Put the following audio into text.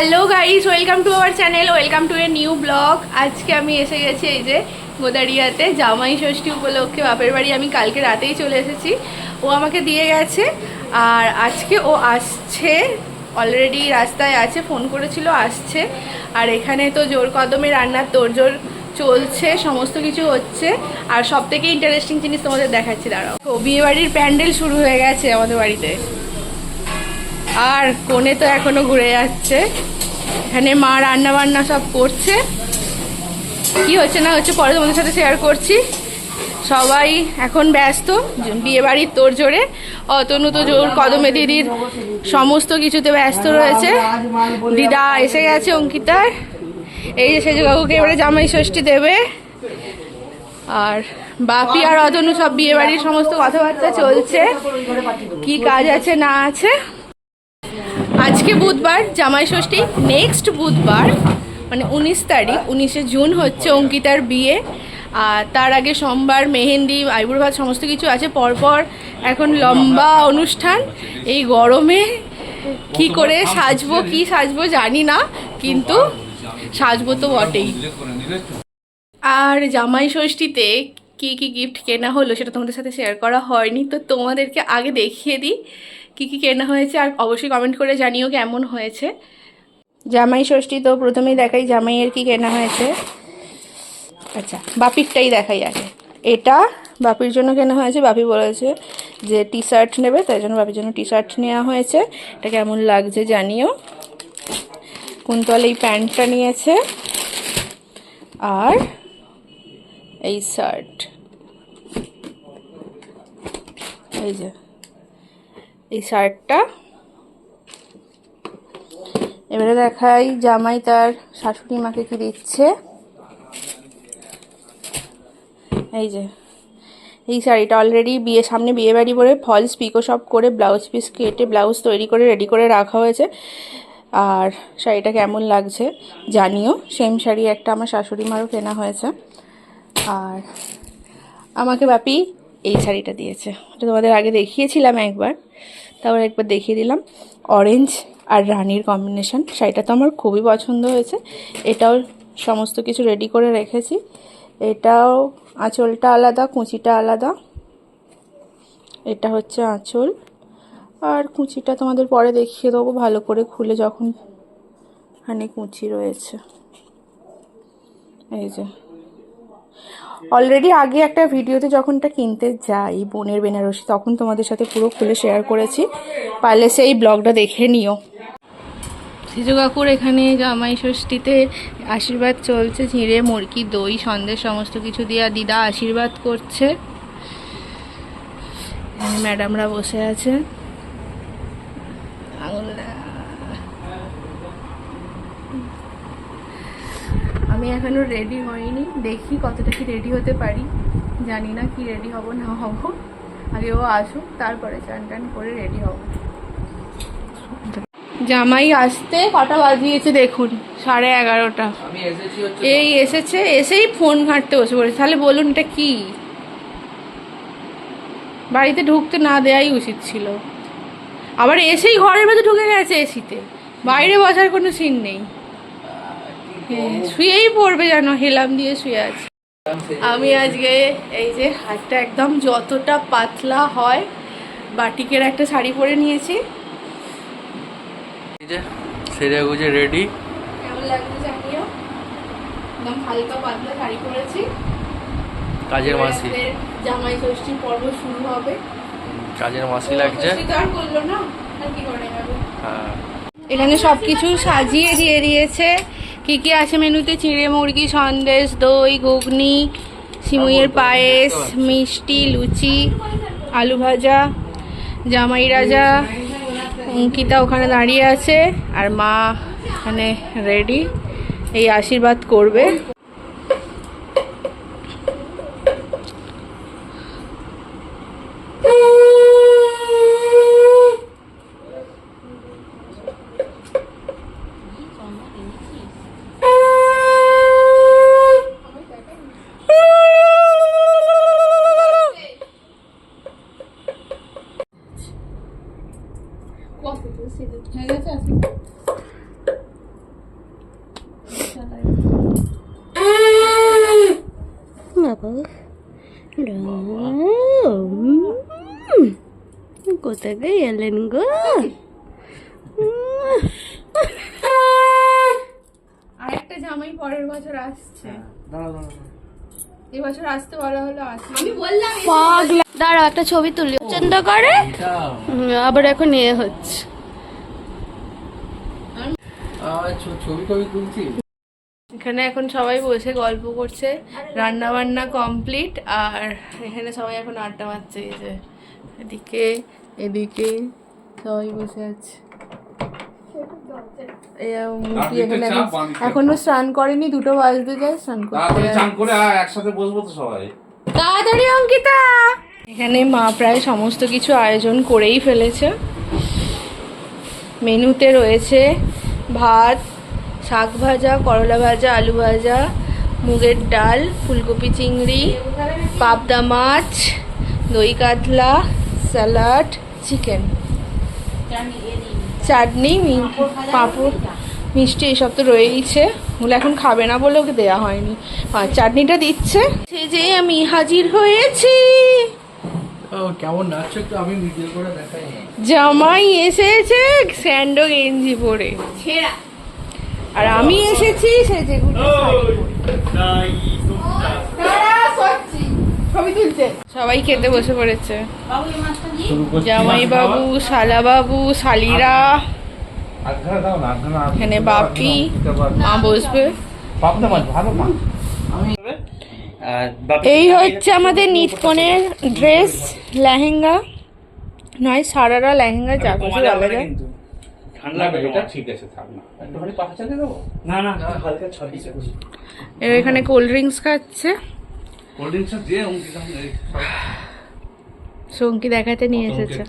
Hello guys, welcome to our channel, welcome to a new blog. আজকে আমি এসে গেছি এই যে গোদারিয়াতে জামাই ষষ্ঠী উপলক্ষে বাপের বাড়ি। আমি কালকে রাতেই চলে এসেছি, ও আমাকে দিয়ে গেছে। আর আজকে ও আসছে, অলরেডি রাস্তায় আছে, ফোন করেছিল আসছে। আর এখানে তো জোর কদমে রান্নার তোড়জোড় চলছে, সমস্ত কিছু হচ্ছে। আর সব থেকে ইন্টারেস্টিং জিনিস তোমাদের দেখাচ্ছি, দাঁড়াও। তো বিয়ে বাড়ির প্যান্ডেল শুরু হয়ে গেছে আমাদের বাড়িতে, আর কোণে তো এখনো ঘুরে যাচ্ছে। এখানে মা রান্না বান্না সব করছে, কি হচ্ছে না হচ্ছে পরে তোমাদের সাথে শেয়ার করছি। সবাই এখন ব্যস্ত বিয়ে বাড়ির তোড়জোড়ে। অতনু তো জোর কদমে দিদির সমস্ত কিছুতে ব্যস্ত রয়েছে। দিদা এসে গেছে অঙ্কিতার, এই যে সেজু কাকুকে এবারে জামাই ষষ্ঠী দেবে। আর বাপি আর অতনু সব বিয়ে বাড়ির সমস্ত কথাবার্তা চলছে, কি কাজ আছে না আছে। আজকে বুধবার, জামাই ষষ্ঠী নেক্সট বুধবার মানে 19 তারিখ, 19শে জুন হচ্ছে অঙ্কিতার বিয়ে। আর তার আগে সোমবার মেহেন্দি, আইবুড়ো ভাত সমস্ত কিছু আছে পরপর। এখন লম্বা অনুষ্ঠান। এই গরমে কি করে সাজবো, কি সাজবো জানি না, কিন্তু সাজবো তো বটেই। আর জামাই ষষ্ঠীতে কি কি গিফট কেনা হলো সেটা তোমাদের সাথে শেয়ার করা হয়নি, তো তোমাদেরকে আগে দেখিয়ে দিই কি কি কেনা হয়েছে। আর অবশ্যই কমেন্ট করে জানিও কেমন হয়েছে। জামাই ষষ্ঠী তো প্রথমেই দেখাই জামাইয়ের কি কেনা হয়েছে। আচ্ছা, বাপিরটাই দেখাই আগে। এটা বাপির জন্য কেনা হয়েছে, বাপি বলেছে যে টি শার্ট নেবে, তাই জন্য বাপির জন্য টি শার্ট নেওয়া হয়েছে। এটা কেমন লাগছে জানিও। কুন্তল এই প্যান্টটা নিয়েছে, আর এই শার্ট, এই যে এই শার্টটা। এবারে দেখাই জামাই তার শাশুড়ি মাকে কি দিচ্ছে। এই যে এই শাড়িটা অলরেডি সামনে বিয়ে বাড়ি বলে ফলস পিকো সব করে ব্লাউজ পিস কেটে ব্লাউজ তৈরি করে রেডি করে রাখা হয়েছে। আর শাড়িটা কেমন লাগছে জানিও। সেম শাড়ি একটা আমার শাশুড়ি মারও কেনা হয়েছে। আর আমাকে বাপি এই শাড়িটা দিয়েছে, এটা তোমাদের আগে দেখিয়েছিলাম একবার, তারপর একবার দেখিয়ে দিলাম। অরেঞ্জ আর রানির কম্বিনেশন, শাড়িটা তো আমার খুবই পছন্দ হয়েছে। এটাও সমস্ত কিছু রেডি করে রেখেছি। এটাও আঁচলটা আলাদা, কুঁচিটা আলাদা। এটা হচ্ছে আঁচল, আর কুঁচিটা তোমাদের পরে দেখিয়ে দেবো ভালো করে খুলে, যখন এখানে কুঁচি রয়েছে। এই যে অলরেডি আগে একটা ভিডিওতে যখনটা কিনতে যাই বোনের বেনারসি, তখন তোমাদের সাথে পুরো খুলে শেয়ার করেছি, পারলে সেই ব্লগটা দেখে নিও। সিজু কাকুর এখানে জামাই ষষ্ঠীতে আশীর্বাদ চলছে, চিঁড়ে মুরগি দই সন্দেশ সমস্ত কিছু দিয়ে দিদা আশীর্বাদ করছে। ম্যাডামরা বসে আছে। আমি এখনো রেডি হইনি, দেখি কতটা কি রেডি হতে পারি, জানি না কি রেডি হব না হব। আগে ও আসুক, তারপরে চান টান করে রেডি হব। জামাই আসতে কটা বাজিয়েছে দেখুন, 11:30। এই এসেছে, এসেই ফোন ঘাঁটতে বসে পড়েছে। তাহলে বলুন এটা কি? বাড়িতে ঢুকতে না দেওয়াই উচিত ছিল। আবার এসেই ঘরের ভেতর ঢুকে গেছে এসিতে, বাইরে বসার কোনো সিন নেই। শুয়েই পড়বে যেন, হেলাম দিয়ে শুয়ে আছে। আমি আজকে এই যে হাতটা একদম যতটা পাতলা হয় বাটিকের একটা শাড়ি পরে নিয়েছি। সেরে গুজে রেডি, কেমন লাগছে জানিও। একদম হালকা পাতলা শাড়ি পরেছি। কাজের মাসি, জামাই ষষ্ঠী পর্ব শুরু হবে। কাজের মাসি লাগছে। আর করলো না, আর কি করে যাবে। এখানে সবকিছু সাজিয়ে দিয়ে দিয়েছে। কি কি আছে মেনুতে? চিঁড়ে মুরগি, সন্দেশ, দই, ঘুগনি, সিমুইয়ের পায়েস, মিষ্টি, লুচি, আলু ভাজা। জামাই রাজা অঙ্কিতা ওখানে দাঁড়িয়ে আছে, আর মা এখানে রেডি, এই আশীর্বাদ করবে। দেখো কোথায় এলেন গো? আরেকটা জামাই পরের বছর আসছে, এবছর আসতে বলা হলো আসবে। আমি বললাম দাঁড়াও একটা ছবি তুলি পছন্দ করে আবার এখন এ হচ্ছে। ছবি টবি তুলছি। এখানে এখন সবাই বসে গল্প করছে, রান্না বান্না কমপ্লিট, আর এখানে সবাই এখন আড্ডা মারছে। এই যে এদিকে এদিকে সবাই বসে আছে। এখনো স্নান করেনি, 2টো বাজতে যায়, স্নান করতে একসাথে বসবো তো সবাই। তাড়াতাড়ি অঙ্কিতা। এখানে মা প্রায় সমস্ত কিছু আয়োজন করেই ফেলেছে। মেনুতে রয়েছে ভাত, শাক ভাজা, করলা ভাজা, আলু ভাজা, মুগের ডাল, ফুলকপি চিংড়ি, পাবদা মাছ, দই কাতলা, স্যালাড, চিকেন, চাটনি, পাঁপড়, মিষ্টি, এসব তো রয়েইছে। ওগুলো এখন খাবে না বলে ওকে দেওয়া হয়নি, আর চাটনিটা দিচ্ছে। সে যে আমি হাজির হয়েছি, কেমন নাচছো একটু আমি ভিডিও করে দেখাই না। জামাই এসেছে স্যান্ডো গেঞ্জি পরে, আর আমি এসেছি সেজে গুজে শাড়ি পরে। ছবি তুলছে, সবাই খেতে বসে পড়েছে। জামাই বাবু, শালা বাবু, শালিরা, এখানে বাপি, মা বসবে। এই হচ্ছে আমাদের নিতকনের ড্রেস, লেহেঙ্গা নয় সারারা, লেহেঙ্গা যা কিছু বলা যায়। এর এখানে কোল্ড ড্রিঙ্কস খাচ্ছে, সঙ্কি দেখাতে নিয়ে এসেছে।